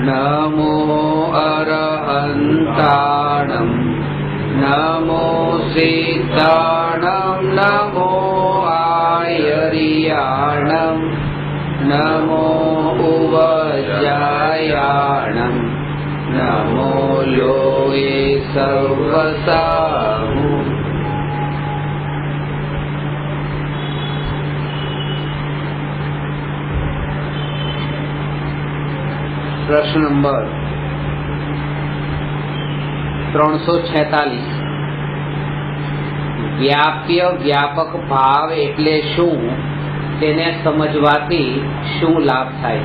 नमो अरहन्ताणं नमो सिद्धाणं नमो आयर्याणं नमो उवज्जायाणं नमो लोये सर्वसाहु। प्रश्न नंबर 346 व्याप्य व्यापक भाव एटले शुं तेने समजवाथी शुं लाभ थाय?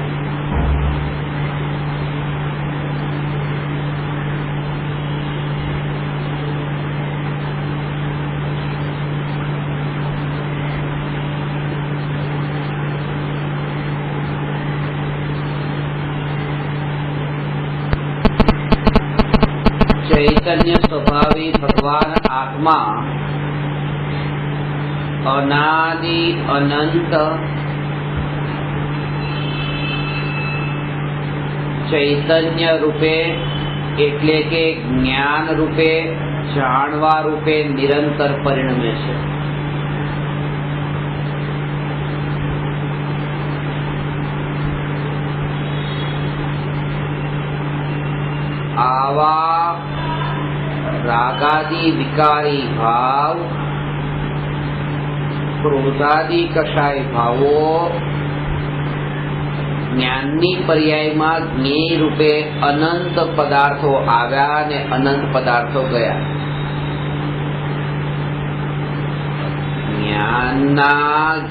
चैतन्य स्वभावी भगवान आत्मा अनादि अनंत चैतन्य रूपे एटले के ज्ञान रूपे जाणवा रूपे निरंतर परिणमे छे। आवा रागादि विकारी भाव क्रोधादि कषाय भावो ज्ञाननी पर्यायमां ज्ञेय रूपे अनंत पदार्थो आव्या ने अनंत पदार्थो गया। ज्ञानना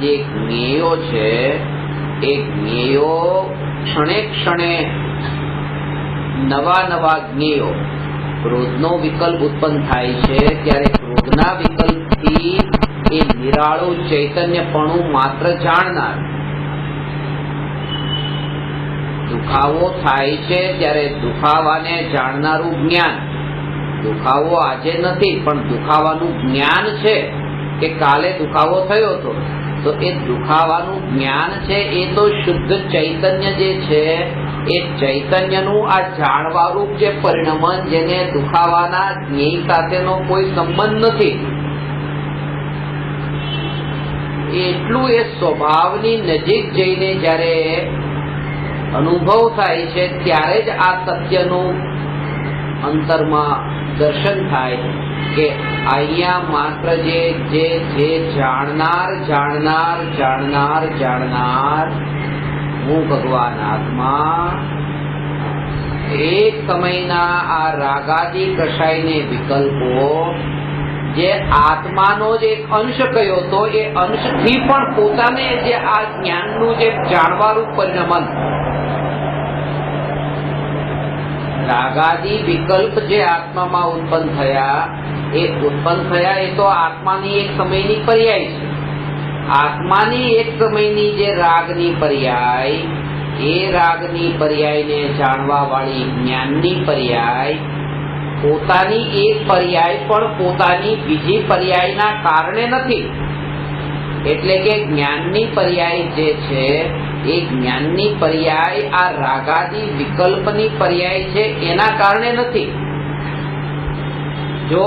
जे ज्ञेयो छे ए ज्ञेयो क्षणे क्षणे नवा नवा ज्ञेयो क्रोधनो विकल्प उत्पन्न थाय छे त्यारे क्रोधना विकल्पथी ए निराळु चैतन्यपणु मात्र जाणनार। दुखावो थाय छे त्यारे दुखावाने जाणनारू ज्ञान। दुखावो आजे नथी पण दुखावानुं ज्ञान छे के काले दुखावो थयो हतो तो ए दुखावानुं ज्ञान छे ए तो शुद्ध चैतन्य जे छे ए चैतन्यनुं आ जाणवारूप जे परिणमन जेने दुखावाना ज्ञेय साथेनो कोई संबंध नथी એટલું એ સ્વભાવની નજીક જઈને જ્યારે અનુભવ થાય છે ત્યારે જ આ સત્યનું અંતરમાં દર્શન થાય કે અહીંયા માત્ર જે જે જે જાણનાર જાણનાર જાણનાર જાણનાર હું ભગવાન આત્મા એક સમયના આ રાગાદી કષાયને વિકલ્પો જે આત્માનો જે એક અંશ કયો તો એ અંશથી પણ પોતાને જે આ જ્ઞાનનું જે જાણવારૂપ પરિણમન રાગાદી વિકલ્પ જે આત્મામાં ઉત્પન્ન થયા એ તો આત્માની એક સમયની પર્યાય છે। આત્માની એક સમયની જે રાગની પર્યાય એ રાગની પર્યાયને જાણવા વાળી જ્ઞાનની પર્યાય પોતાની એક પર્યાય પણ પોતાની બીજી પર્યાયના કારણે નથી। એટલે કે જ્ઞાનની પર્યાય જે છે એ જ્ઞાનની પર્યાય આ રાગાદી વિકલ્પની પર્યાય છે એના કારણે નથી। જો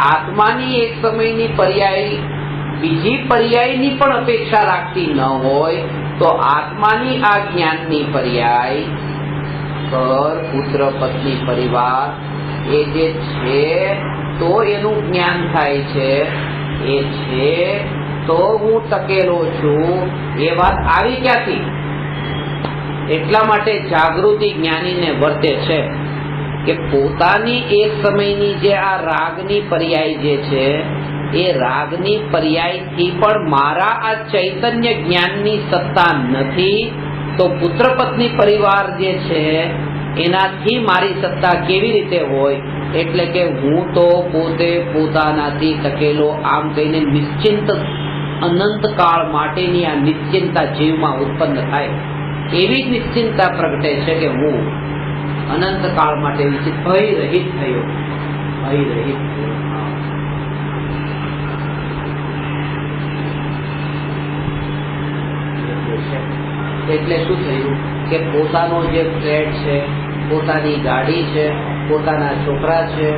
આત્માની એક સમયની પર્યાય બીજી પર્યાયની પણ અપેક્ષા રાખતી ન હોય તો આત્માની આ જ્ઞાનની પર્યાય ઘર પુત્ર પત્ની પરિવાર એ જે છે તો એનું જ્ઞાન થાય છે એ છે તો હું ટકેલો છું એ વાત આવી ક્યાંથી? એટલા માટે જાગૃતિ જ્ઞાનીને વર્તે છે કે પોતાની એક સમયની જે આ રાગની પર્યાય જે છે એ રાગની પર્યાયથી પણ મારા આ ચૈતન્ય જ્ઞાનની સત્તા નથી તો પુત્ર પત્ની પરિવાર જે છે એનાથી મારી સત્તા કેવી રીતે હોય? એટલે કે હું તો પોતે પોતાનાથી ટકેલો આમ કહીને નિશ્ચિંત અનંત કાળ માટેની આ નિશ્ચિંતા જીવમાં ઉત્પન્ન થાય એવી જ નિશ્ચિંતા પ્રગટે છે કે હું અનંત કાળ માટે ભય રહિત થયો, ભય રહિત થયો। એટલે શું થયું કે પોતાનો જે ફ્લેટ છે, પોતાની ગાડી છે, પોતાના છોકરા છે,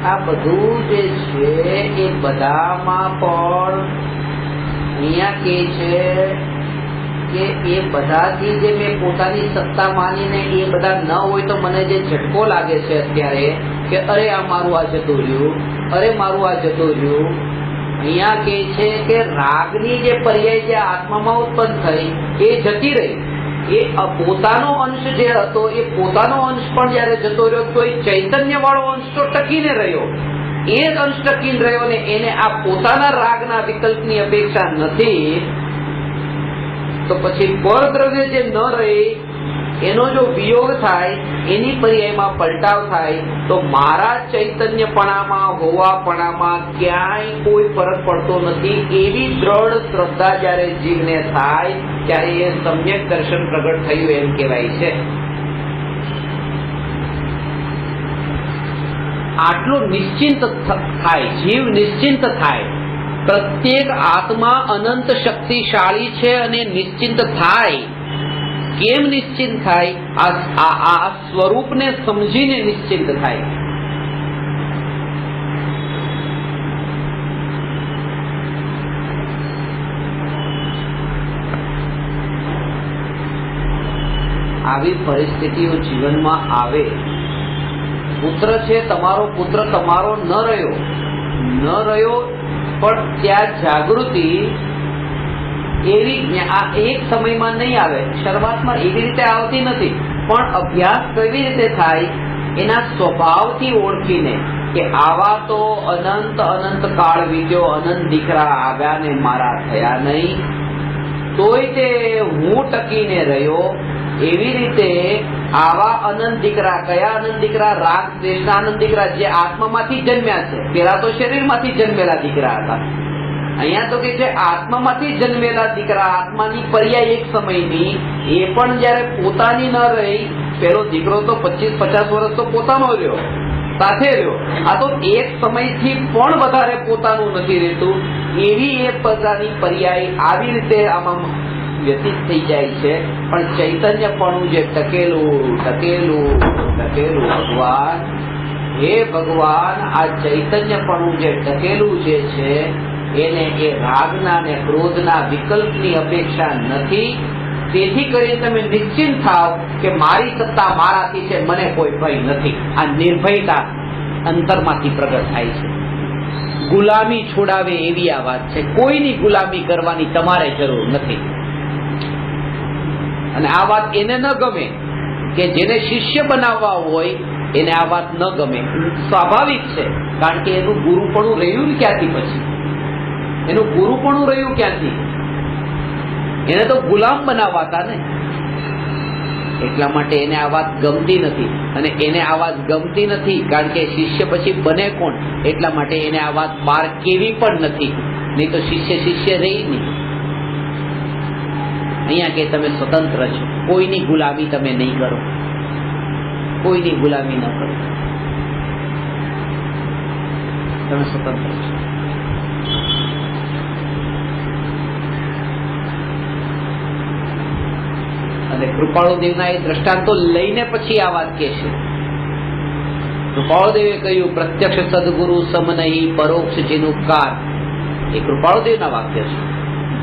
આ બધું જે છે એ બધામાં પણ અહીંયા કે છે કે એ બધાથી જે મેં પોતાની સત્તા માનીને એ બધા ન હોય તો મને જે ઝટકો લાગે છે અત્યારે કે અરે આ મારું આ જતું રહ્યું, અરે મારું આ જતું રહ્યું, અહીંયા કે છે કે રાગની જે પર્યાય જે આત્મામાં ઉત્પન્ન થઈ એ જતી રહી. એ પોતાનો અંશ જે હતો એ પોતાનો અંશ પણ જયારે જતો રહ્યો તો એ ચૈતન્ય વાળો અંશ તો ટકીને રહ્યો. એ અંશ ટકીને રહ્યો ને એને આ પોતાના રાગના વિકલ્પની અપેક્ષા નથી, તો પછી પરદ્રવ્ય જે ન રહે એનો જો વિયોગ થાય, એની પર્યાયમાં પલટાવ થાય, તો મારા ચૈતન્યપણામાં હોવાપણામાં ક્યાંય કોઈ ફરક પડતો નથી. એવી દ્રઢ શ્રદ્ધા જયારે જીવને થાય ત્યારે એ સમ્યક દર્શન પ્રગટ થયું એમ કહેવાય છે. આટલું નિશ્ચિંત થાય, જીવ નિશ્ચિંત થાય. પ્રત્યેક આત્મા અનંત શક્તિશાળી છે અને નિશ્ચિંત થાય. કેમ નિશ્ચિંત થાય? આ સ્વરૂપને સમજીને નિશ્ચિંત થાય. આવી પરિસ્થિતિઓ જીવનમાં આવે. પુત્ર છે તમારો, પુત્ર તમારો ન રહ્યો પણ ત્યાં જાગૃતિ એવી એક સમયમાં નહીં આવે, શરૂઆતમાં એવી રીતે આવતી નથી, પણ અભ્યાસ કેવી રીતે થાય એના સ્વભાવથી ઓળખીને કે આવા તો અનંત અનંત કાળ વીત્યો, અનંત દીકરા આવ્યા ને મારા થયા નહીં, તોય તે હું ટકીને રહ્યો. એવી રીતે આવા અનંત દીકરા, કયા અનંત દીકરા? રાગ દ્વેષના અનંત દીકરા જે આત્મામાંથી જન્મ્યા છે. પેલા તો શરીરમાંથી જન્મેલા દીકરા હતા. અહીંયા તો કે છે આત્મામાંથી જન્મેલા દીકરા, આત્માની પર્યાય એક સમયની, એ પણ જયારે પોતાની ન રહી. પેલો દીકરો તો 25-50 વર્ષ તો પોતાનો રહ્યો, સાથે રહ્યો. આ તો એક સમયથી પણ વધારે પોતાનું નથી રહેતું. એવી એ પોતાની પર્યાય આવી રીતે આમાં વ્યતીત થઈ જાય છે. પણ ચૈતન્યપણું જે ટકેલું ભગવાન, હે ભગવાન, આ ચૈતન્યપણું જે ટકેલું જે છે એને એ રાગના ને ક્રોધના વિકલ્પની અપેક્ષા નથી. તેથી કરીને તમે નિશ્ચિંત થાવ કે મારી સત્તા મારાથી છે, મને કોઈ ભય નથી. આ નિર્ભયતા અંતરમાંથી પ્રગટ થાય છે. ગુલામી છોડાવે એવી આ વાત છે. કોઈની ગુલામી કરવાની તમારે જરૂર નથી. અને આ વાત એને ન ગમે કે જેને શિષ્ય બનાવવા હોય એને આ વાત ન ગમે. સ્વાભાવિક છે, કારણ કે એનું ગુરુપણું રહ્યું ને ક્યાંથી? પછી એનું ગુરુપણું રહ્યું ક્યાંથી? એને તો ગુલામ બનાવાતા ને. એટલા માટે એને આ વાત ગમતી નથી. અને એને આ વાત ગમતી નથી કારણ કે શિષ્ય પછી બને કોણ? એટલા માટે એને આ વાત બહાર કેવી પણ નથી. નહીં તો શિષ્ય રહી નહીં. અહીંયા કે તમે સ્વતંત્ર છો, કોઈની ગુલામી તમે નહીં કરો, કોઈની ગુલામી ન કરો, તમે સ્વતંત્ર છો. અને કૃપાળુદેવના એ દ્રષ્ટાંતો લઈને પછી આ વાત કે છે. કૃપાળુદેવે કહ્યું પ્રત્યક્ષ સદગુરુ સમ નહીં, પરોક્ષ જીનુપકાર. એ કૃપાળુદેવના વાક્ય છે.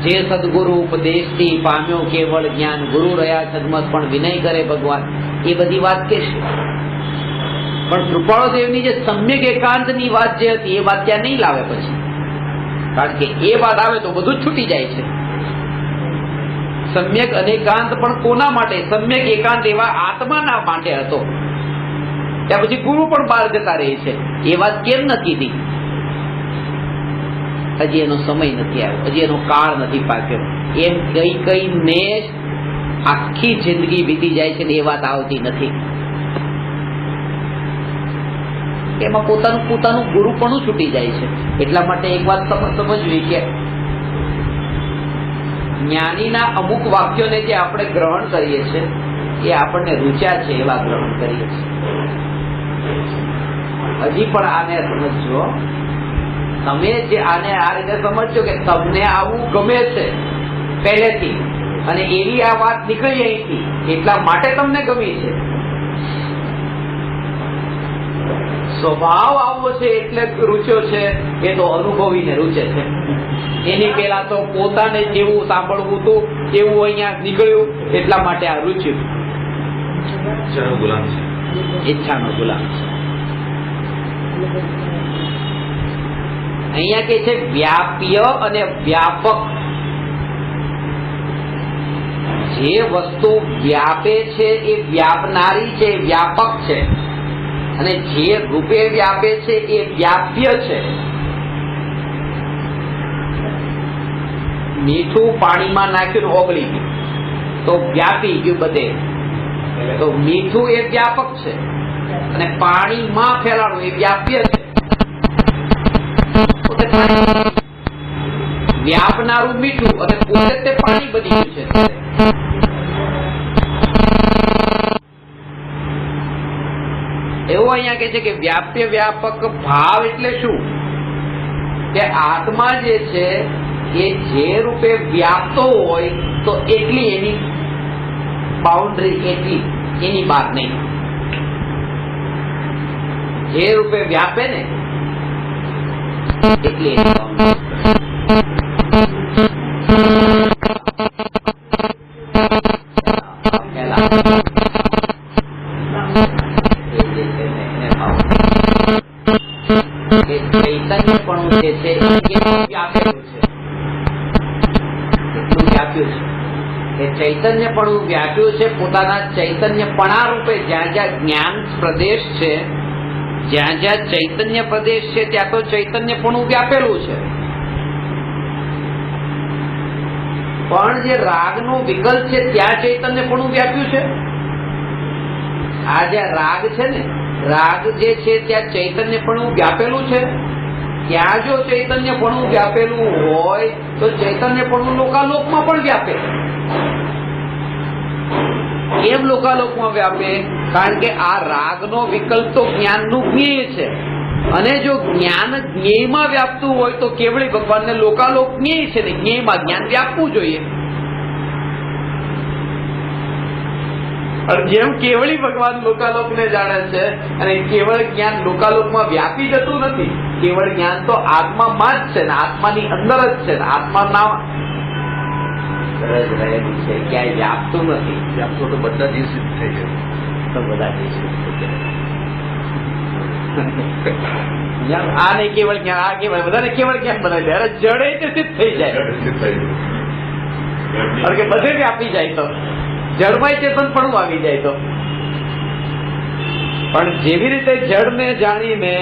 જે સદગુરુ ઉપદેશથી પામ્યો કેવળ જ્ઞાન, ગુરુ રહ્યા સદમત પણ વિનય કરે ભગવાન. એ બધી વાત કે છે. પણ કૃપાળુદેવની જે સમ્યક એકાંતની વાત જે હતી એ વાત ત્યાં નહીં લાવે પછી, કારણ કે એ વાત આવે તો બધું જ છૂટી જાય છે. સમ્યક અનેકાંત પણ કોના માટે? સમ્યક એકાંત એવા આત્માના માટે હતો. ત્યાં પછી ગુરુ પણ બહાર જતા રહે છે. એ વાત કેમ નથી કીધી? હજી એનો સમય નથી આવ્યો, હજી એનો કાળ નથી પાક્યો. એમ કઈને આખી જિંદગી વીતી જાય છે ને એ વાત આવતી નથી. એમાં પોતાનું ગુરુપણું છૂટી જાય છે. એટલા માટે એક વાત સમજવી કે જ્ઞાનીના અમુક વાક્યોને જે આપણે ગ્રહણ કરીએ છીએ એ આપણને રૂચ્યા છે એવા ગ્રહણ કરીએ છીએ. હજી પણ આને સમજો. તમે જે આને આ રીતે સમજો કે તમને આવું ગમે છે પહેલેથી, અને એવી આ વાત નીકળી અહીંથી એટલા માટે તમને ગમી છે. સ્વભાવ આવો છે એટલે રૂચ્યો છે, એ તો અનુભવીને રૂચે છે. એની પેલા તો પોતાને જેવું સાંભળવું હતું એવું અહીંયા નીકળ્યું એટલા માટે આ રૂચ્યું. ઈચ્છાનો ગુલામ છે. અહીંયા કે છે વ્યાપ્ય અને વ્યાપક. જે વસ્તુ વ્યાપે છે એ વ્યાપનારી છે, વ્યાપક છે, અને જે રૂપે વ્યાપે છે એ વ્યાપ્ય છે. મીઠું પાણીમાં નાખ્યું ઓગળી ગયું તો વ્યાપી ગયું બધે, તો મીઠું એ વ્યાપક છે અને પાણીમાં ફેલાણું એ વ્યાપ્ય છે. વ્યાપનારું મીઠું અને પોતે તે પાણી બની ગયું છે. એવું અહીંયા કે છે કે વ્યાપ્ય વ્યાપક ભાવ એટલે શું? કે આત્મા જે છે એ જે રૂપે વ્યાપતો હોય તો એટલી એની બાઉન્ડ્રી, એટલી એની બહાર નહીં. જે રૂપે વ્યાપે ને એટલી એની બાઉન્ડ્રી. ચૈતન્યપણું જે છે એ કેટલું વ્યાપેલું છે, એટલું વ્યાપ્યું છે. એ ચૈતન્યપણું વ્યાપ્યું છે પોતાના ચૈતન્યપણા રૂપે. જ્યાં જ્યાં જ્ઞાન પ્રદેશ છે, જ્યાં જ્યાં ચૈતન્ય પ્રદેશ છે ત્યાં તો ચૈતન્યપણું વ્યાપેલું છે. પણ જે રાગનો વિકલ્પ છે ત્યાં ચૈતન્યપણું વ્યાપ્યું છે. આ જ્યાં રાગ છે ને, રાગ જે છે ત્યાં ચૈતન્યપણું વ્યાપેલું છે. ત્યાં જો ચૈતન્યપણું વ્યાપેલું હોય તો ચૈતન્યપણું લોકાલોકમાં પણ વ્યાપે. કેમ લોકાલોકમાં વ્યાપે? કારણ કે આ રાગનો વિકલ્પ તો જ્ઞાનનું જ્ઞેય છે, અને જો જ્ઞાન જ્ઞેયમાં વ્યાપતું હોય તો કેવળી ભગવાનને લોકાલોક જ્ઞેય છે ને જ્ઞેયમાં જ્ઞાન વ્યાપવું જોઈએ. જેમ કેવળી ભગવાન લોકાલોકને જાણે છે અને કેવળ જ્ઞાન લોકાલોકમાં વ્યાપી જતું નથી. કેવળ જ્ઞાન તો આત્મામાં જ છે ને આત્માની અંદર જ છે ને આત્માના રહેલું છે, ક્યાંય વ્યાપતું નથી. વ્યાપતું તો બધા જ સિદ્ધ થઈ જાય, તો બધા જ સિદ્ધ થઈ જાય. આ નહીં કેવળ જ્ઞાન, આ કેવળ બધાને કેવળ જ્ઞાન બનાવી દે. અરે જડે તે સિદ્ધ થઈ જાય, કારણ કે બધે વ્યાપી જાય તો જળમાં ચેતન પણ આવી જાય તો. પણ જેવી રીતે જળને જાણીને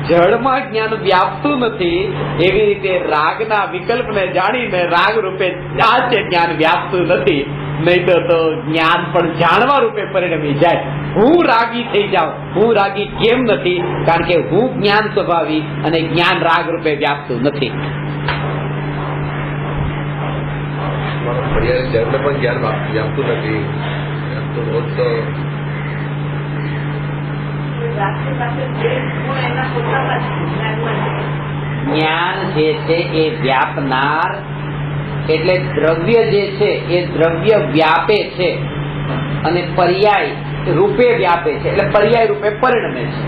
જળમાં જ્ઞાન વ્યાપતું નથી, એવી રીતે રાગના વિકલ્પને જાણીને રાગ રૂપે આ છે જ્ઞાન વ્યાપતું નથી. નહીં તો જ્ઞાન પણ જાણવા રૂપે પરિણમી જાય. હું રાગી થઈ જાઉં. હું રાગી કેમ નથી? કારણ કે હું જ્ઞાન સ્વભાવી અને જ્ઞાન રાગ રૂપે વ્યાપતું નથી. જળને પણ જ્ઞાન વ્યાપતું નથી. જ્ઞાન જે છે એ વ્યાપનાર એટલે દ્રવ્ય જે છે એ દ્રવ્ય વ્યાપે છે અને પર્યાય રૂપે વ્યાપે છે, એટલે પર્યાય રૂપે પરિણમે છે.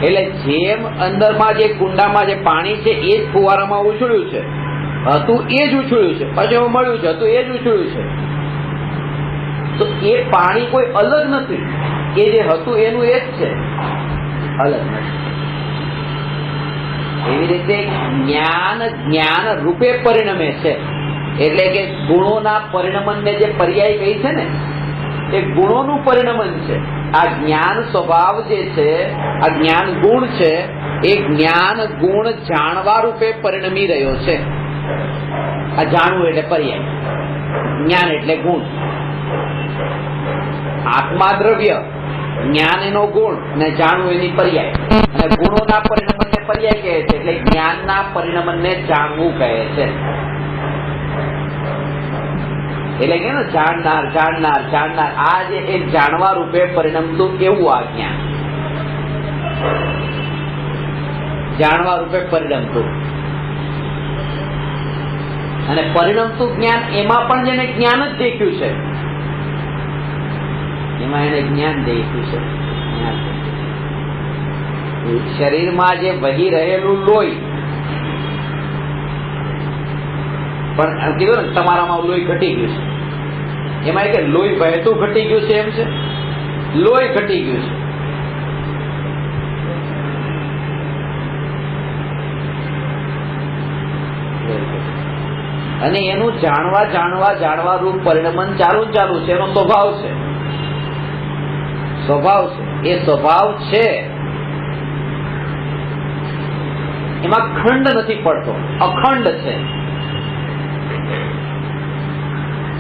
એટલે જેમ અંદરમાં જે કુંડામાં જે પાણી છે એ જ ફુવારામાં ઉછળ્યું છે, હતું એ જ ઉછળ્યું છે, પછી એવું મળ્યું છે હતું એ જ ઉછળ્યું છે, તો એ પાણી કોઈ અલગ નથી. એ જે હતું એનું એ જ છે, અલગ નથી. એવી રીતે જ્ઞાન જ્ઞાન રૂપે પરિણમે છે. એટલે કે ગુણોના પરિણમનને જે પર્યાય કહી છે ને, એ ગુણોનું પરિણમન છે. આ જ્ઞાન સ્વભાવ જે છે, આ જ્ઞાન ગુણ છે, એ જ્ઞાન ગુણ જાણવા રૂપે પરિણમી રહ્યો છે. આ જાણવું એટલે પર્યાય, જ્ઞાન એટલે ગુણ. આત્મા દ્રવ્ય, જ્ઞાન એનો ગુણ અને જાણવું એની પર્યાય. અને ગુણોના પરિણમનને પર્યાય કહે છે, એટલે જ્ઞાનના પરિણમનને જાણવું કહે છે. એટલે કે ને જાણનાર જાણનાર જાણનાર, આ જે એક જાણવા રૂપે પરિણમતું એવું આ જ્ઞાન જાણવા રૂપે પરિણમતું. અને પરિણમતું જ્ઞાન એમાં પણ જેને જ્ઞાન જ દેખ્યું છે, એમાં એને જ્ઞાન દેખ્યું છે. શરીરમાં જે વહી રહેલું લોહી, પણ કીધું ને તમારામાં લોહી ઘટી ગયું છે, એમાં કે લોહી વહેતું ઘટી ગયું છે, એમ છે લોહી ઘટી ગયું છે. અને એનું જાણવા જાણવા જાણવા રૂપ પરિણમન ચાલુ ચાલુ છે. એનો સ્વભાવ છે, સ્વભાવ છે. એ સ્વભાવ છે એમાં ખંડ નથી પડતો, અખંડ છે.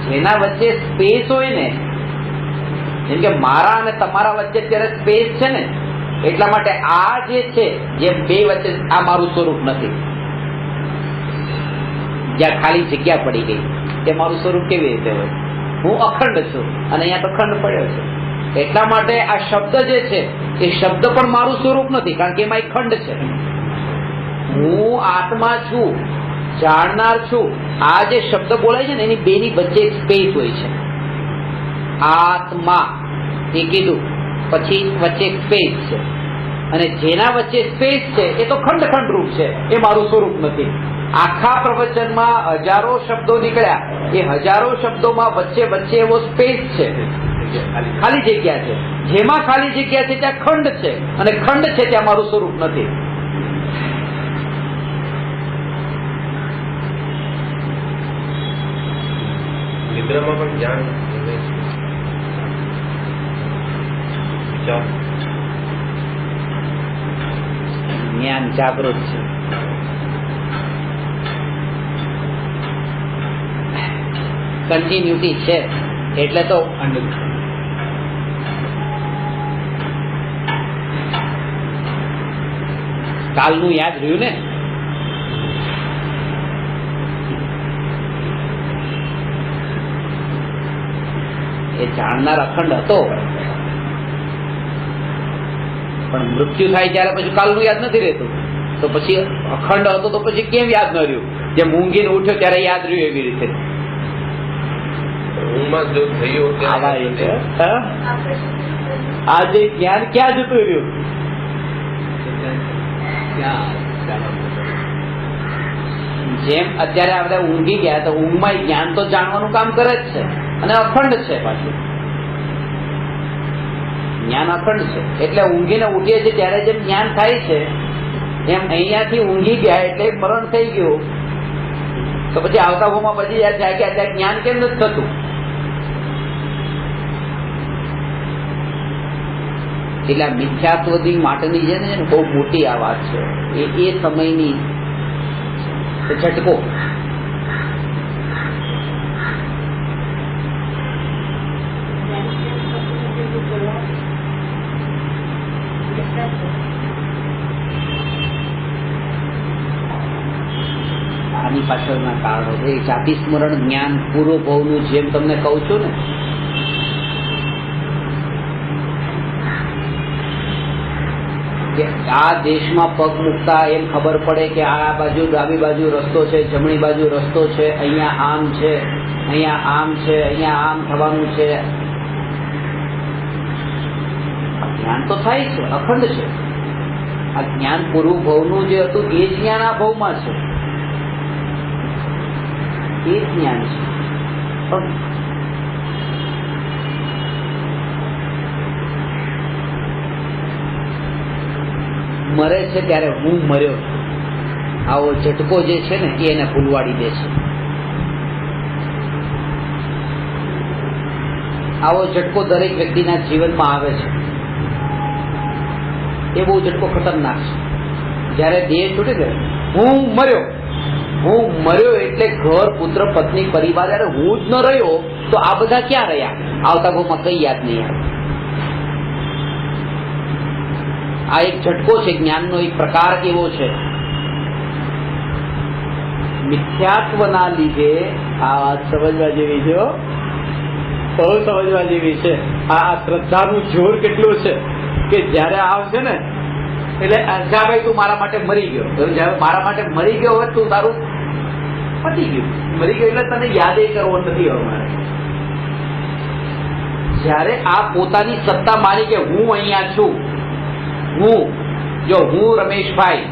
જેના વચ્ચે સ્પેસ હોય ને, જેમ કે મારા અને તમારા વચ્ચે અત્યારે સ્પેસ છે ને, એટલા માટે આ જે છે, જે બે વચ્ચે આ મારું સ્વરૂપ નથી. જ્યાં ખાલી જગ્યા પડી ગઈ તે મારું સ્વરૂપ કેવી રીતે હોય? હું અખંડ છું અને અહીંયા તો ખંડ પડ્યો છે. એટલા માટે આ શબ્દ જે છે એ શબ્દ પણ મારું સ્વરૂપ નથી, કારણ કે એમાં એક ખંડ છે. હું આત્મા છું, જાણનાર છું. આ જે શબ્દ બોલાય છે ને, એની બેની વચ્ચે એક સ્પેસ હોય છે. આત્મા એ કીધું, પછી વચ્ચે એક સ્પેસ છે, અને જેના વચ્ચે સ્પેસ છે એ તો ખંડ ખંડ રૂપ છે, એ મારું સ્વરૂપ નથી. આખા પ્રવચનમાં હજારો શબ્દો નીકળ્યા, એ હજારો શબ્દોમાં વચ્ચે વચ્ચે એવો સ્પેસ છે, ખાલી જગ્યા છે. જેમાં ખાલી જગ્યા છે ત્યાં ખંડ છે, અને ખંડ છે ત્યાં મારું સ્વરૂપ નથી. નિદ્રામાં પણ જ્ઞાન જ્ઞાન જાગૃત છે. કન્ટિન્યુટી છે એટલે તો કાલનું યાદ રહ્યું ને. એ જાણનાર અખંડ હતો, પણ મૃત્યુ થાય ત્યારે પછી કાલનું યાદ નથી રહેતું. તો પછી અખંડ હતો તો પછી કેમ યાદ ન રહ્યું? જેમ ઊંઘીને ઉઠ્યો ત્યારે યાદ રહ્યું, એવી રીતે આજે જ્ઞાન ક્યાં જતું રહ્યું? જેમ અત્યારે આપણે ઊંઘી ગયા તો ઊંઘમાં જ્ઞાન તો જાણવાનું કામ કરે જ છે, અને અખંડ છે. પાછું જ્ઞાન અખંડ છે, એટલે ઊંઘીને ઉઠીએ છીએ ત્યારે જેમ જ્ઞાન થાય છે, એમ અહીંયાથી ઊંઘી ગયા એટલે મરણ થઈ ગયું. તો પછી આવતા ભાવમાં પછી જાય કે અત્યારે જ્ઞાન કેમ નથી થતું? એટલે આ મિથ્યાત્વથી માટેની છે ને બહુ મોટી આ વાત છે. એ સમયની ઝટકો. આની પાછળના કારણો છે. જાતિ સ્મરણ જ્ઞાન પૂર્વ ભવનું, જેમ તમને કહું છું ને, કે આ દેશમાં પગ મૂકતા એમ ખબર પડે કે આ બાજુ ડાબી બાજુ રસ્તો છે, જમણી બાજુ રસ્તો છે, અહીંયા આમ છે, અહીંયા આમ છે, અહીંયા આમ થવાનું છે. જ્ઞાન તો થાય છે, અખંડ છે. આ જ્ઞાન પૂર્વ ભવનું જે હતું એ જ જ્ઞાન આ ભવમાં છે, એ જ જ્ઞાન છે. પણ મરે છે ત્યારે હું મર્યો, આવો ઝટકો જે છે ને એ એને ભૂલવાડી દે છે. આવો ઝટકો દરેક વ્યક્તિના જીવનમાં આવે છે. એ બહુ ઝટકો ખતરનાક છે. જયારે દેહ છૂટે છે, હું મર્યો એટલે ઘર, પુત્ર, પત્ની, પરિવાર, જયારે હું જ ન રહ્યો તો આ બધા ક્યાં રહ્યા? આવતા ભાવમાં કઈ યાદ નહીં આવે. આ એક ઝટકો છે, જ્ઞાનનો એક પ્રકાર એવો છે. મિથ્યાત્વના લીધે આ વાત સમજવા જેવી છે, બહુ સમજવા જેવી છે. આ શ્રદ્ધાનું જોર કેટલું છે કે જયારે આવશે ને એટલે ભાઈ તું મારા માટે મરી ગયો, જયારે મારા માટે મરી ગયો હોય તું તારું પતી ગયું, મરી ગયું એટલે તને યાદ એ કરવો નથી હવે મારે. જ્યારે આ પોતાની સત્તા માની કે હું અહીંયા છું, હું રમેશભાઈ,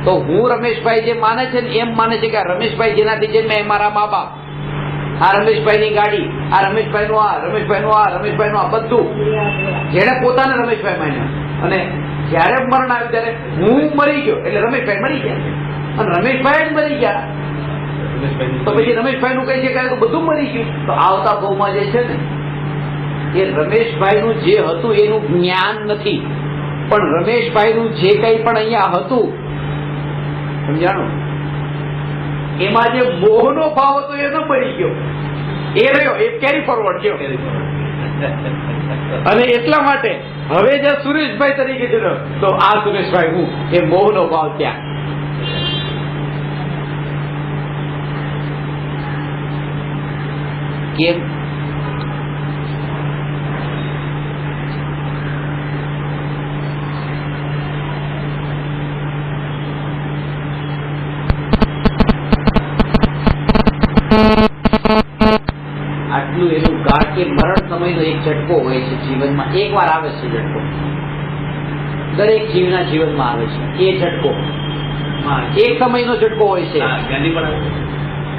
તો હું રમેશભાઈ જે માને છે ને એમ માને છે કે આ રમેશભાઈ જેનાથી જન્મ્યા એ મારા મા બાપ, આ રમેશભાઈની ગાડી, આ રમેશભાઈનું આ, રમેશભાઈનું આ, રમેશભાઈનું આ, બધું જેને પોતાને રમેશભાઈ માન્યા. અને જયારે મરણ આવ્યું ત્યારે હું મરી ગયો એટલે રમેશભાઈ મરી ગયા, અને રમેશભાઈ જ મરી ગયા તો પછી રમેશભાઈ નું કઈ શકાય તો બધું મરી ગયું. તો આવતા ભાવમાં જે છે ને એ રમેશભાઈ નું જે હતું એનું જ્ઞાન નથી, પણ રમેશભાઈ નું જે કઈ પણ અહીંયા હતું સમજાણું, એમાં જે મોહનો ભાવ હતો એ ન મરી ગયો, એ રહ્યો, એ કેરી ફોરવર્ડ ગયો. અને એટલા માટે હવે જે સુરેશભાઈ તરીકે છે તો આ સુરેશભાઈ હું, એ મોહનો ભાવ ત્યાં. કેમ? આટલું એનું ગાઢ કે મરણ સમયનો એક ઝટકો હોય છે જીવનમાં, એક વાર આવે છે ઝટકો, દરેક જીવના જીવનમાં આવે છે એ ઝટકો, એક સમયનો ઝટકો હોય છે.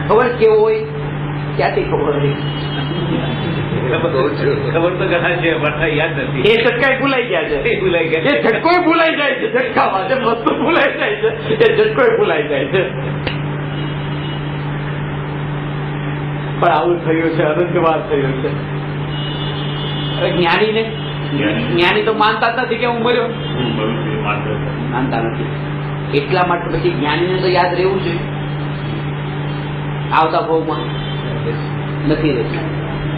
ખબર કેવો હોય? ક્યાંથી ખબર હોય? ખબર તો ઘણા છે પણ યાદ નથી. એ ઝટકા ભૂલાઈ ગયા છે, એ ઝટકો ભૂલાઈ જાય છે, ઝટકામાં જે વસ્તુ ભૂલાઈ જાય છે એ ઝટકો ભૂલાઈ જાય છે. પણ આવું થયું છે, અનંતવાર થયું છે. જ્ઞાની તો માનતા જ નથી કે હું મર્યો, માનતા નથી. એટલા માટે પછી જ્ઞાનીને તો યાદ રહેવું જોઈએ, આવતા ભાવમાં નથી રહેતું.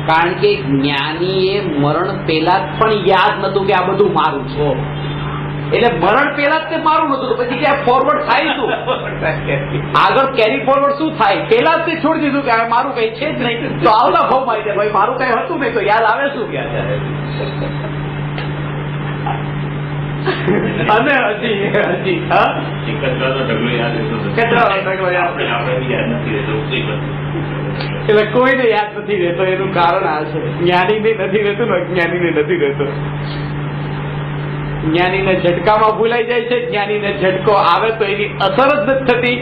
કારણ કે જ્ઞાનીએ મરણ પહેલા પણ યાદ નતું કે આ બધું મારું છે, એટલે મરણ પહેલા જ તે મારું નતું, તો પછી ક્યાં ફોરવર્ડ થાય શું? આગળ કેરી ફોરવર્ડ શું થાય? પહેલા જ તે છોડી દીધું કે હવે મારું કઈ છે જ નહીં, તો આવતા ભાવ માં ભાઈ મારું કઈ હતું નહીં, તો યાદ આવે શું? અને હજી એટલે કોઈને યાદ નથી રહેતો. એનું કારણ આ છે, જ્ઞાનીને નથી રહેતું ને અજ્ઞાનીને નથી રહેતો. જ્ઞાનીને ઝટકામાં ભૂલાઈ જાય છે, જ્ઞાનીને ઝટકો આવે તો એની અસર જ નથી થતી.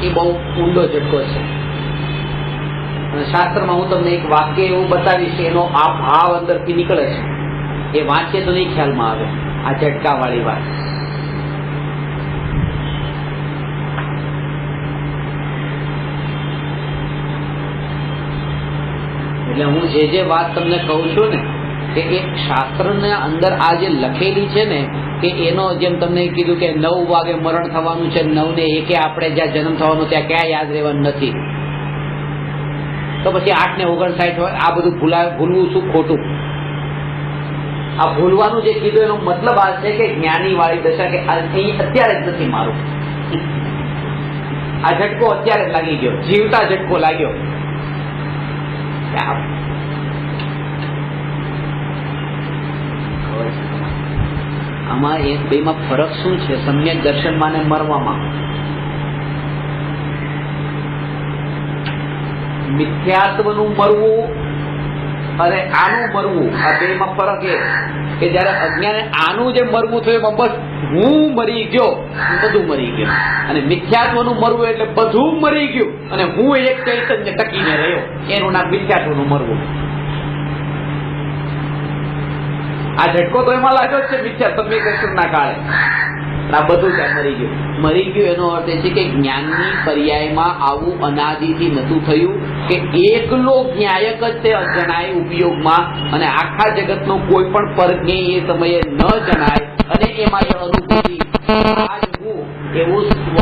એ બહુ ઊંડો ઝટકો છે. અને શાસ્ત્રમાં હું તમને એક વાક્ય એવું બતાવીશ, એનો આ ભાવ અંદરથી નીકળે છે, એ વાંચીએ તો નહીં ખ્યાલમાં આવે આ ઝટકા વાળી વાત. એટલે હું જે વાત તમને કહું છું ને કે એક શાસ્ત્રના અંદર આ જે લખેલી છે ને કે એનો, જેમ તમને કીધું કે 9 વાગે મરણ થવાનું છે, 9 ને 1 આપણે જ્યાં જન્મ થવાનો ત્યાં ક્યાં યાદ રહેવાનું નથી, તો પછી 8 ને 59 હોય આ બધું ભૂલવું શું ખોટું? આ ભૂલવાનું જે કીધું એનો મતલબ આ છે કે જ્ઞાની વાળી દશા કે અહીં અત્યારે જ નથી મારું, આ ઝટકો અત્યારે જ લાગી ગયો, જીવતા ઝટકો લાગ્યો. આમાં એ બેમાં ફરક શું છે? સમ્યક દર્શનમાં ને મરવામાં. મિથ્યાત્વનું મરવું અને આનું મરવું, આ બેમાં ફરક એ કે જયારે અજ્ઞાને આનું જે મરવું થયું એમાં બસ હું મરી ગયો, બધું મરી ગયું. અને મિથ્યાત્વનું મરવું એટલે બધું મરી ગયું અને હું એક ચૈતન્ય ટકીને રહ્યો, એનું નામ મિથ્યાત્વનું મરવું. આ ઝટકો તો એમાં લાગ્યો છે મિથ્યા સમ્યક કાળે, આ બધું ત્યાં મરી ગયું. મરી ગયું એનો અર્થ એ છે કે જ્ઞાનની પર્યાયમાં આવું અનાદિથી નતું થયું કે એકલો જ્ઞાયક જ તે જણાય ઉપયોગમાં, અને આખા જગતનો કોઈ પણ પરજ્ઞેય એ સમયે ન જણાય, અને એમાં એ અનુભૂતિ આજ હું એવું સ્વ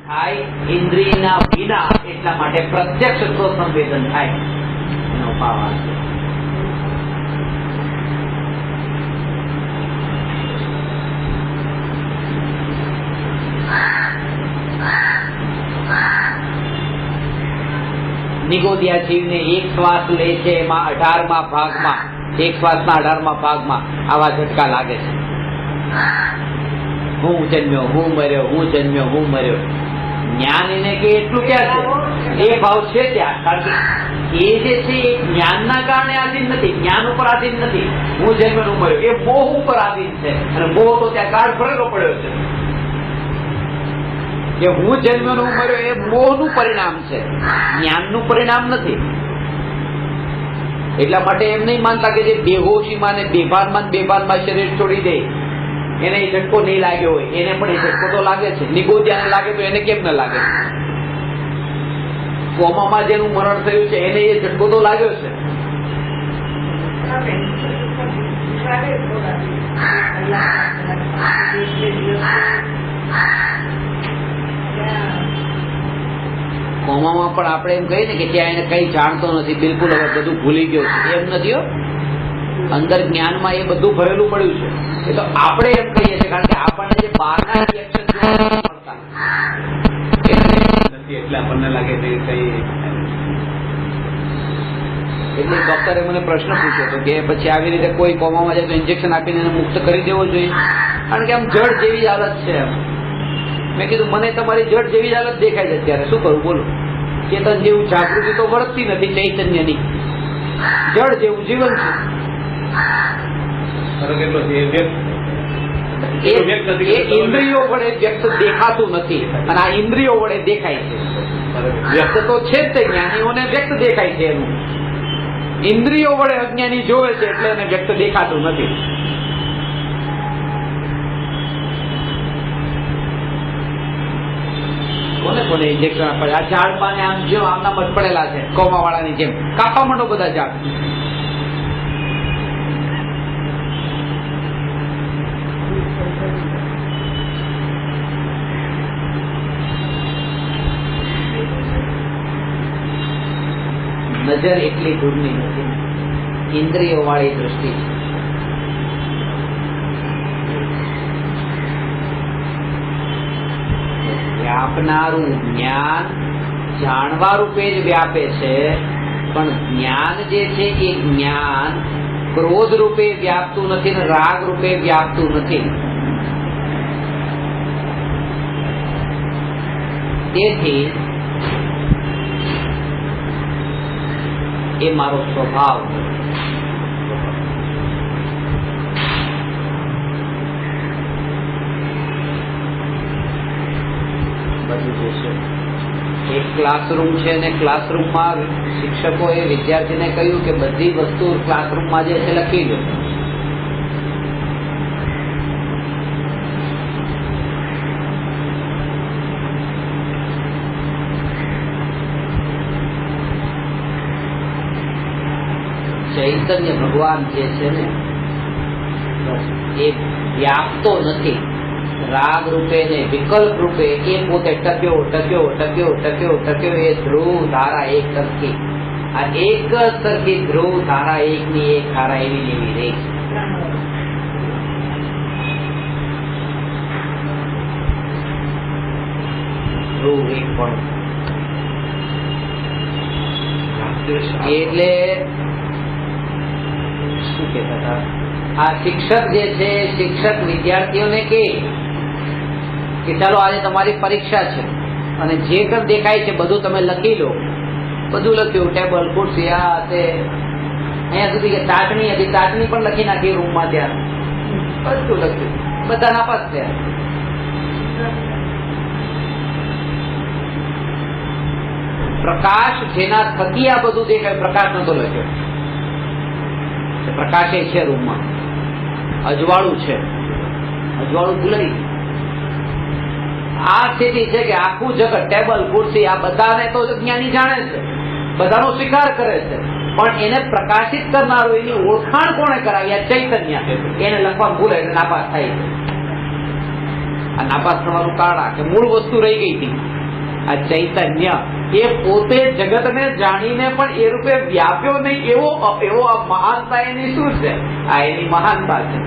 થાય ઇન્દ્રિયના વિના, એટલા માટે પ્રત્યક્ષ સ્વ સંવેદન થાય. એનો ભાવ આ છે. નિગોદિયા જીવને એક શ્વાસ લે છે એમાં 18મા ભાગમાં, એક શ્વાસના 18મા ભાગમાં આવા ઝટકા લાગે છે. હું જન્મ્યો, હું મર્યો, હું જન્મ્યો, હું મર્યો. જ્ઞાન એને કે એટલું ક્યાં છે? એ ભાવ છે ત્યાં. કારણ કે એ જે છે એ જ્ઞાનના કારણે આધીન નથી, જ્ઞાન ઉપર આધીન નથી. હું જન્મ્યો, હું મર્યો એ મોહ ઉપર આધીન છે, અને મોહ તો ત્યાં કાળ ભરેલો પડ્યો છે. કે હું જન્મ્યો, હું મર્યો એ મોહનું પરિણામ છે, જ્ઞાનનું પરિણામ નથી. એટલા માટે એમ નહીં માનતા કે જે બેહોશીમાં ને બેભાનમાં શરીર છોડી દે એને એ ઝટકો નહીં લાગ્યો હોય, એને પણ એ ઝટકો તો લાગે છે. નિગોદિયાને લાગે તો એને કેમ ન લાગે? કોમામાં જેનું મરણ થયું છે એને એ ઝટકો તો લાગ્યો છે. કોમામાં પણ આપણે એમ કહીએ ને કે ત્યાં એને કઈ જાણતો નથી, બિલકુલ હવે બધું ભૂલી ગયો છે, એમ નથી હો. અંદર જ્ઞાનમાં એ બધું ભરેલું પડ્યું છે. એ તો આપણે એમ કહીએ છીએ કારણ કે આપણને જે બહારના રિએક્શન મળતા એટલે આપણને લાગે છે કઈ. એટલે ડોક્ટરે મને પ્રશ્ન પૂછ્યો હતો કે પછી આવી રીતે કોઈ કોમામાં જાય તો ઇન્જેક્શન આપીને એને મુક્ત કરી દેવો જોઈએ, કારણ કે આમ જડ જેવી હાલત છે. મેં કીધું મને તમારી જડ જેવી હાલત દેખાય છે અત્યારે, શું કરું બોલો? ચેતન જેવું જાગૃતિ તો વર્તતી નથી, ચૈતન્યની જડ જેવું જીવન છે. એ ઇન્દ્રિયો વડે વ્યક્ત દેખાતું નથી, અને આ ઇન્દ્રિયો વડે દેખાય છે. વ્યક્ત તો છે જ તે, જ્ઞાનીઓને વ્યક્ત દેખાય છે. એનું ઇન્દ્રિયો વડે અજ્ઞાની જોવે છે એટલે એને વ્યક્ત દેખાતું નથી. કોને ઇન્જેક્શન આપે? આ ઝાડમાં આમ જેમ આમના મત પડેલા છે કોમા વાળાની જેમ કાપા માંડો બધા ઝાડ. નજર એટલી દૂરની નથી, ઇન્દ્રિયો વાળી દૃષ્ટિ છે. વ્યાપનારું જ્ઞાન જાણવા રૂપે જ વ્યાપે છે, પણ જ્ઞાન જે છે એ જ્ઞાન ક્રોધ રૂપે વ્યાપતું નથી ને રાગ રૂપે વ્યાપતું નથી. તેથી એ મારો સ્વભાવ. એક ક્લાસરૂમ છે ને ક્લાસરૂમમાં શિક્ષકોએ વિદ્યાર્થીને કહ્યું કે બધી વસ્તુ ક્લાસરૂમમાં જે છે લખી લો. ચૈતન્ય ભગવાન જે છે ને એ વ્યાપતો નથી રાગ રૂપે ને વિકલ્પ રૂપે. એ પોતે ટક્યો એ ધ્રુવ ધારા એક સરખી. આ એક જ સરખી ધ્રુવ ધારા એકની એક ધારા એવી એવી રહી છે. ધ્રુવ એક પણ એટલે શું કહેતા હતા આ શિક્ષક જે છે, શિક્ષક વિદ્યાર્થીઓને કે ચાલો આજે તમારી પરીક્ષા છે અને જે કઈ દેખાય છે બધું તમે લખી લો. બધું લખ્યું, ટેબલ ખુરશી આ તે, અહીંયા સુધી કે ચાટણી હતી, ચાટણી પણ લખી નાખી રૂમમાં. ત્યાં બધું લખ્યું, બધા નાપાસ થયા. પ્રકાશ જેના થકી આ બધું દેખાય, પ્રકાશ નતો લખ્યો. પ્રકાશ છે રૂમમાં, અજવાળું છે, અજવાળું ભૂલાઈ. આ સ્થિતિ છે કે આખું જગત ટેબલ ખુરશી આ બધાને તો જ્ઞાની જાણે છે, બધાનો સ્વીકાર કરે છે, પણ એને પ્રકાશિત કરનારું એની ઓળખાણ કોણે કરાવી? આ ચૈતન્ય. એને લખવા ભૂલે એટલે નાપાસ થાય છે. આ નાપાસ થવાનું કારણ કે મૂળ વસ્તુ રહી ગઈ હતી. આ ચૈતન્ય એ પોતે જગતને જાણીને પણ એ રૂપે વ્યાપ્યો નહીં. એવો આ મહાનતા એની શું છે? આ એની મહાનતા છે.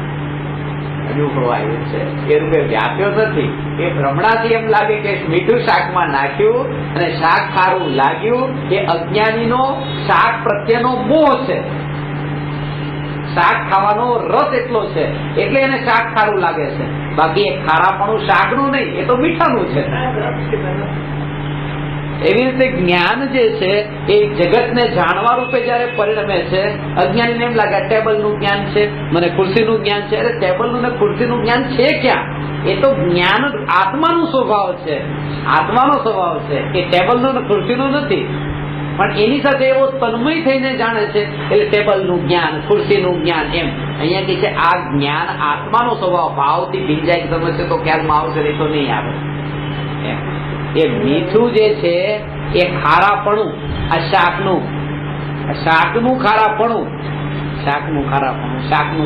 હજુ ઉભરો આવ્યો છે એ રૂપે વ્યાપ્યો નથી. એ ભ્રમણાથી એમ લાગે કે મીઠું શાકમાં નાખ્યું અને શાક ખારું લાગ્યું. એ અજ્ઞાનીનો શાક પ્રત્યેનો મોહ છે. શાક ખાવાનો રસ એટલો છે એટલે એને શાક ખારું લાગે છે. બાકી એ ખારાપણું શાકનું નહીં, એ તો મીઠાનું છે. એવી રીતે જ્ઞાન જે છે એ જગતને જાણવા રૂપે જયારે પરિણમે છે, અજ્ઞાનીને એમ લાગે ટેબલનું જ્ઞાન છે, મને ખુરશીનું જ્ઞાન છે. અરે ટેબલનું ને ખુરશીનું જ્ઞાન છે ક્યાં? એ તો જ્ઞાન આત્માનો સ્વભાવ છે, આત્માનો સ્વભાવ છે. એ ટેબલનો ને ખુરશીનો નથી. પણ એની સાથે એવો તન્મય થઈને જાણે છે એટલે ટેબલનું જ્ઞાન, ખુરશીનું જ્ઞાન. એમ અહીંયા કે છે આ જ્ઞાન આત્માનો સ્વભાવ. ભાવથી ભીંજાઈ સમજશે તો ક્યાંકમાં આવશે, નહીં તો નહીં આવે. એ મીઠું જે છે એ ખારાપણું, આ શાકનું ખારાપણું, શાકનું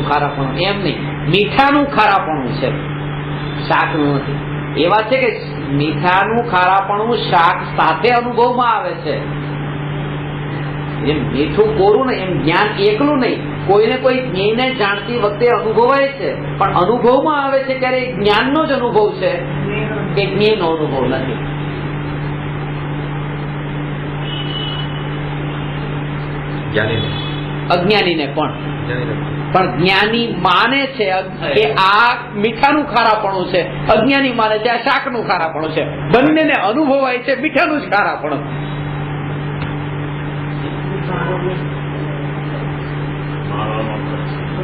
ખારાપણું એમ નહીં, મીઠાનું ખારાપણું છે, શાકનું નથી. એવા છે કે મીઠાનું ખારાપણું શાક સાથે અનુભવમાં આવે છે. એમ મીઠું કોરું ને એમ જ્ઞાન એકલું નહીં, કોઈને કોઈ જ્ઞેયને જાણતી વખતે અનુભવાય છે, પણ અનુભવમાં આવે છે ત્યારે જ્ઞાનનો જ અનુભવ છે, કે જ્ઞેયનો અનુભવ નથી. અજ્ઞાનીને પણ જ્ઞાની માને છે કે આ મીઠાનું ખારાપણું છે, અજ્ઞાની માને છે આ શાકનું ખારાપણું છે. બંનેને અનુભવાય છે મીઠાનું જ ખારાપણું.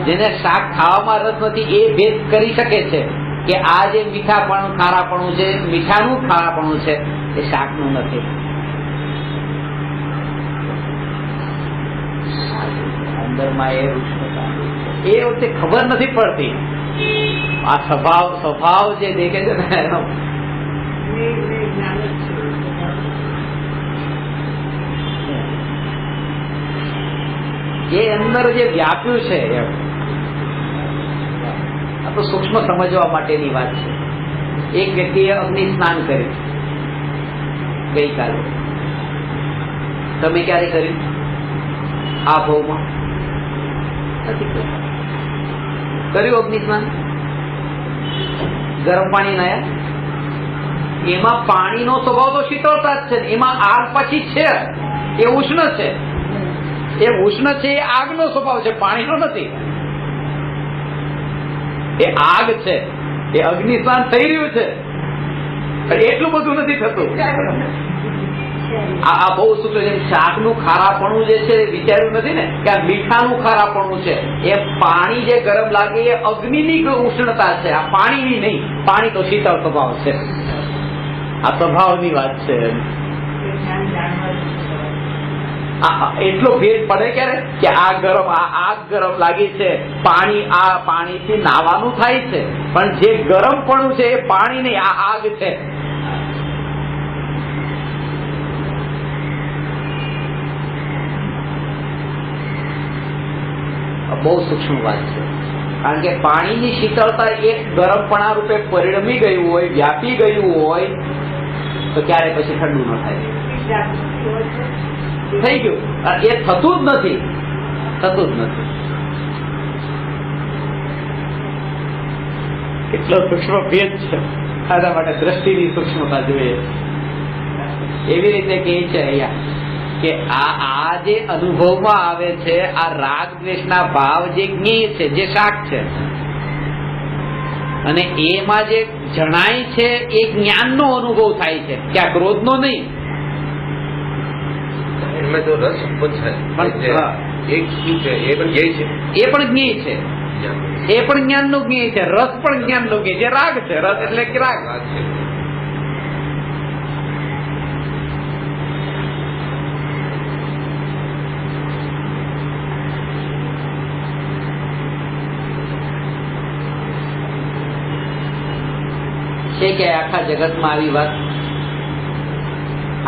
જેને શાક ખાવામાં રસ નથી એ ભેદ કરી શકે છે કે આ જે મીઠાપણું ખારાપણું છે, મીઠાનું ખારાપણું છે, એ શાકનું નથી. અંદરમાં એ ઉષ્ણતા એ વખતે ખબર નથી પડતી. આ સ્વભાવ જે દેખે છે ને એનો એ અંદર જે વ્યાપ્યું છે એમ. આ તો સૂક્ષ્મ સમજવા માટેની વાત છે. એક વ્યક્તિએ અગ્નિ સ્નાન કર્યું ગઈકાલે. તમે ક્યારે કર્યું? આ ભાવમાં કર્યું અગ્નિ સ્નાન? ગરમ પાણી નાયા? એમાં પાણીનો સ્વભાવ તો શીતળતા જ છે. એમાં આગ પછી છે, એ ઉષ્ણ છે. એ ઉષ્ણ છે એ આગનો સ્વભાવ છે, પાણીનો નથી. એ આગ છે, એ અગ્નિ સ્નાન થઈ રહ્યું છે, એટલું બધું નથી થતું. આ બહુ સૂત્ર છે. શાકનું ખારાપણું જે છે વિચાર્યું નથી ને કે આ મીઠાનું ખારાપણું છે. એ પાણી જે ગરમ લાગે એ અગ્નિની ઉષ્ણતા છે, આ પાણીની નહીં. પાણી તો શીતળ સ્વભાવ છે. આ સ્વભાવની વાત છે. એટલો ભેદ પડે ક્યારે કે આગ ગરમ લાગી છે, પાણીથી નાવાનું થાય છે, પણ જે ગરમપણું છે એ પાણી નહીં, આ આગ છે. બહુ સૂક્ષ્મ વાત છે. કારણ કે પાણીની શીતળતા એક ગરમપણા રૂપે પરિણમી ગયું હોય, વ્યાપી ગયું હોય, તો ક્યારે પછી ઠંડુ ન થાય. થઈ ગયું. એ થતું જ નથી. કેટલો સૂક્ષ્મ ભેદ છે. આના માટે દ્રષ્ટિની સૂક્ષ્મતા જોઈએ. એવી રીતે કહે છે અહીંયા કે આ જે અનુભવમાં આવે છે, આ રાગ દ્વેષના ભાવ જે જ્ઞેય છે, જે શાક છે, અને એમાં જે જણાય છે એ જ્ઞાનનો અનુભવ થાય છે, ક્યાં ક્રોધનો નહીં. એમાં જો રસ ઉત્પન્ન થાય એ શું છે? એ પણ જ્ઞેય છે. એ પણ જ્ઞેય છે. એ પણ જ્ઞાનનું જ્ઞેય છે. રસ પણ જ્ઞાનનું જ્ઞેય છે. રાગ છે. રસ એટલે કે રાગ છે. કે આખા જગતમાં આવી વાત,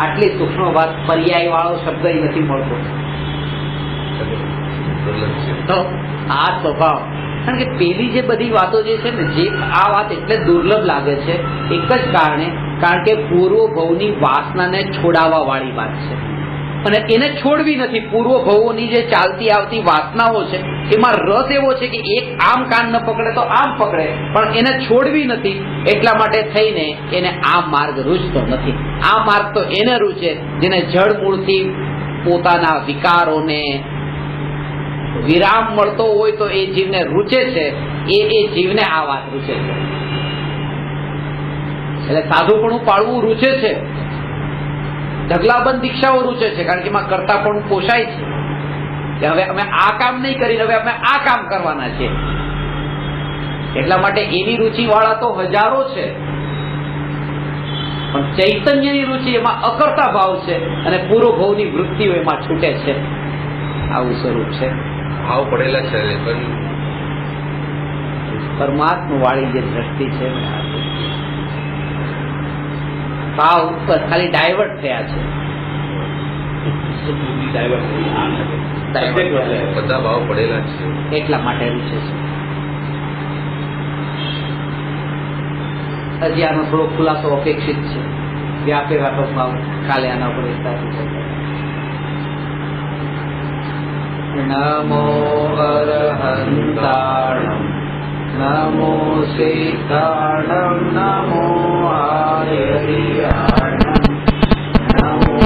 આટલી સૂક્ષ્મ વાત, પર્યાય વાળો શબ્દ નથી મળતો. તો આ સ્વભાવ, કારણ કે પેલી જે બધી વાતો જે છે ને, જે આ વાત એટલે દુર્લભ લાગે છે એક જ કારણ કે પૂર્વ ભવની વાસનાને છોડાવવા વાળી વાત છે. અને એને છોડવી નથી. પૂર્વ ભવોની જે ચાલતી આવતી વાસનાઓ છે એમાં રસ એવો છે કે એક આમ કાન ન પકડે તો આમ પકડે, પણ એને છોડવી નથી. એટલા માટે થઈને એને આ માર્ગ રૂચતો નથી. આ માર્ગ તો એને રૂચે જેને જડ મૂળથી પોતાના વિકારોને વિરામ મળતો હોય તો એ જીવને રૂચે છે. એ જીવને આ વાત રૂચે છે. એટલે સાધુપણું પાળવું રૂચે છે, ઢગલાબંધ દીક્ષાઓ રૂચે છે, કારણ કે એમાં કરતા પણ પોષાય છે કે હવે અમે આ કામ નહીં કરીને હવે અમે આ કામ કરવાના છે. એટલા માટે એની રુચિ વાળા તો હજારો છે, પણ ચૈતન્યની રુચિ એમાં અકર્તા ભાવ છે અને પૂર્વ ભાવની વૃત્તિઓ એમાં છૂટે છે. આવું સ્વરૂપ છે. ભાવ પડેલા છે પણ પરમાત્મા વાળી જે દ્રષ્ટિ છે ભાવ ઉપર ખાલી ડાયવર્ટ થયા છે. બધા ભાવ પડેલા છે એટલા માટે રૂચે છે. હજી આનો થોડો ખુલાસો અપેક્ષિત છે. વ્યાપે વ્યાપક ભાવ કાલે આના ઉપર વિસ્તાર નમો અરહંતાણમ નમો સિદ્ધાણમ નમો આર્યરિયાણમ નમો